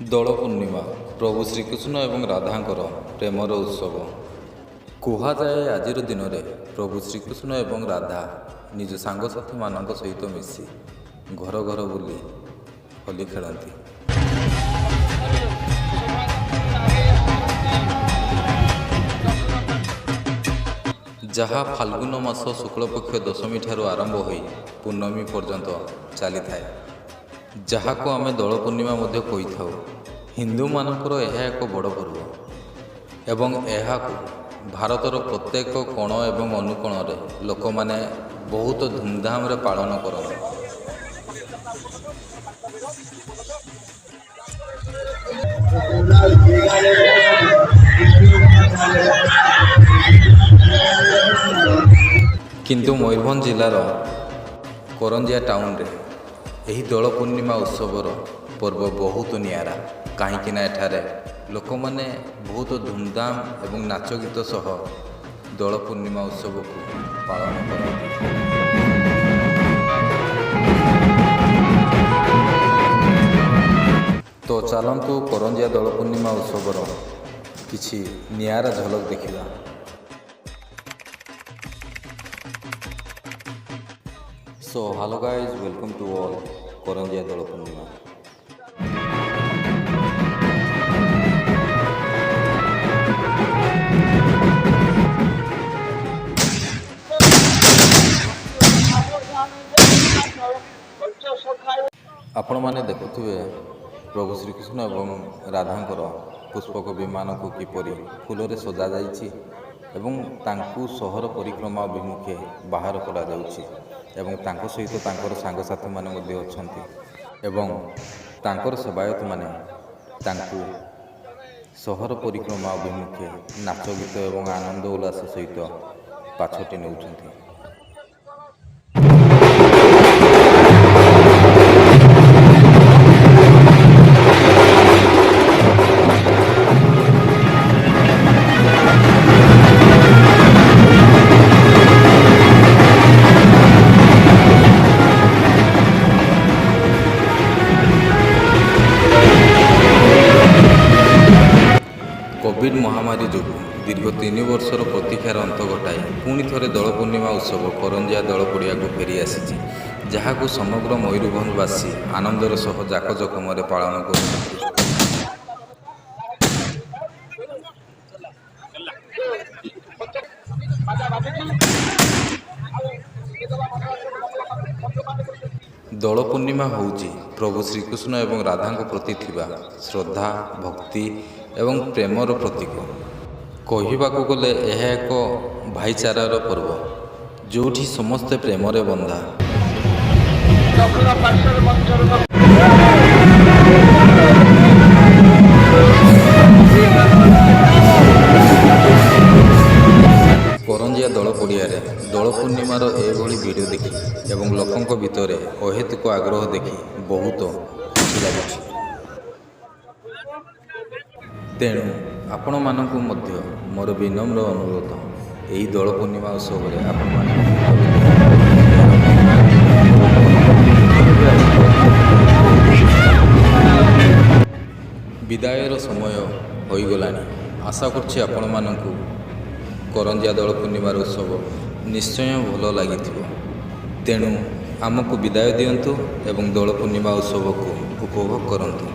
ଦୋଳ ପୂର୍ଣ୍ଣିମା ପ୍ରଭୁ ଶ୍ରୀକୃଷ୍ଣ ଏବଂ ରାଧାଙ୍କର ପ୍ରେମର ଉତ୍ସବ। କୁହାଯାଏ ଆଜିର ଦିନରେ ପ୍ରଭୁ ଶ୍ରୀକୃଷ୍ଣ ଏବଂ ରାଧା ନିଜ ସାଙ୍ଗସାଥୀମାନଙ୍କ ସହିତ ମିଶି ଘର ଘର ବୁଲି ହୋଲି ଖେଳନ୍ତି। ଯାହା ଫାଲ୍ଗୁନ ମାସ ଶୁକ୍ଳପକ୍ଷ ଦଶମୀ ଠାରୁ ଆରମ୍ଭ ହୋଇ ପୂର୍ଣ୍ଣମୀ ପର୍ଯ୍ୟନ୍ତ ଚାଲିଥାଏ, ଯାହାକୁ ଆମେ ଦୋଳ ପୂର୍ଣ୍ଣିମା ମଧ୍ୟ କହିଥାଉ। ହିନ୍ଦୁମାନଙ୍କର ଏହା ଏକ ବଡ଼ ପର୍ବ ଏବଂ ଏହାକୁ ଭାରତର ପ୍ରତ୍ୟେକ କୋଣ ଏବଂ ଅନୁକୋଣରେ ଲୋକମାନେ ବହୁତ ଧୁମଧାମରେ ପାଳନ କରନ୍ତି। କିନ୍ତୁ ମୟୂରଭଞ୍ଜ ଜିଲ୍ଲାର କରଞ୍ଜିଆ ଟାଉନରେ ଏହି ଦୋଳ ପୂର୍ଣ୍ଣିମା ଉତ୍ସବର ପର୍ବ ବହୁତ ନିଆରା, କାହିଁକିନା ଏଠାରେ ଲୋକମାନେ ବହୁତ ଧୁମଧାମ ଏବଂ ନାଚ ଗୀତ ସହ ଦୋଳ ପୂର୍ଣ୍ଣିମା ଉତ୍ସବକୁ ପାଳନ କରନ୍ତି। ତ ଚାଲନ୍ତୁ କରଞ୍ଜିଆ ଦୋଳ ପୂର୍ଣ୍ଣିମା ଉତ୍ସବର କିଛି ନିଆରା ଝଲକ ଦେଖିବା। So hello guys, welcome to all Karanjia ଦୋଳ ପୂର୍ଣ୍ଣିମା। ଆପଣମାନେ ଦେଖୁଥିବେ ପ୍ରଭୁ ଶ୍ରୀକୃଷ୍ଣ ଏବଂ ରାଧାଙ୍କର ପୁଷ୍ପକ ବିମାନକୁ କିପରି ଫୁଲରେ ସଜାଯାଇଛି ଏବଂ ତାଙ୍କୁ ସହର ପରିକ୍ରମା ଅଭିମୁଖେ ବାହାର କରାଯାଉଛି ଏବଂ ତାଙ୍କ ସହିତ ତାଙ୍କର ସାଙ୍ଗସାଥୀମାନେ ମଧ୍ୟ ଅଛନ୍ତି ଏବଂ ତାଙ୍କର ସେବାୟତମାନେ ତାଙ୍କୁ ସହର ପରିକ୍ରମା ଅଭିମୁଖେ ନାଚ ଗୀତ ଏବଂ ଆନନ୍ଦ ଉଲ୍ଲାସ ସହିତ ପାଛୋଟି ନେଉଛନ୍ତି। କୋଭିଡ୍ ମହାମାରୀ ଯୋଗୁଁ ଦୀର୍ଘ 3 ବର୍ଷର ପ୍ରତୀକ୍ଷାର ଅନ୍ତ ଘଟାଇ ପୁଣି ଥରେ ଦୋଳ ପୂର୍ଣ୍ଣିମା ଉତ୍ସବ କରଞ୍ଜିଆ ଦୋଳ ପଡ଼ିଆକୁ ଫେରି ଆସିଛି, ଯାହାକୁ ସମଗ୍ର ମୟୂରଭଞ୍ଜବାସୀ ଆନନ୍ଦର ସହ ଜାକଜକମରେ ପାଳନ କରୁଛନ୍ତି। ଦୋଳ ପୂର୍ଣ୍ଣିମା ହେଉଛି ପ୍ରଭୁ ଶ୍ରୀକୃଷ୍ଣ ଏବଂ ରାଧାଙ୍କ ପ୍ରତି ଥିବା ଶ୍ରଦ୍ଧା, ଭକ୍ତି ଏବଂ ପ୍ରେମର ପ୍ରତୀକ। କହିବାକୁ ଗଲେ ଏହା ଏକ ଭାଇଚାରାର ପର୍ବ, ଯେଉଁଠି ସମସ୍ତେ ପ୍ରେମରେ ବନ୍ଧା। କରଞ୍ଜିଆ ଦୋଳ ପଡ଼ିଆରେ ଦୋଳ ପୂର୍ଣ୍ଣିମାର ଏଭଳି ଭିଡ଼ିଓ ଦେଖି ଏବଂ ଲୋକଙ୍କ ଭିତରେ ଅହେତୁକ ଆଗ୍ରହ ଦେଖି ବହୁତ ଖୁସି ଲାଗୁଛି। ତେଣୁ ଆପଣମାନଙ୍କୁ ମଧ୍ୟ ମୋର ବିନମ୍ର ଅନୁରୋଧ, ଏହି ଦୋଳ ପୂର୍ଣ୍ଣିମା ଉତ୍ସବରେ ଆପଣମାନେ ବିଦାୟର ସମୟ ହୋଇଗଲାଣି। ଆଶା କରୁଛି ଆପଣମାନଙ୍କୁ କରଞ୍ଜିଆ ଦୋଳ ପୂର୍ଣ୍ଣିମାର ଉତ୍ସବ ନିଶ୍ଚୟ ଭଲ ଲାଗିଥିବ। ତେଣୁ ଆମକୁ ବିଦାୟ ଦିଅନ୍ତୁ ଏବଂ ଦୋଳ ପୂର୍ଣ୍ଣିମା ଉତ୍ସବକୁ ଉପଭୋଗ କରନ୍ତୁ।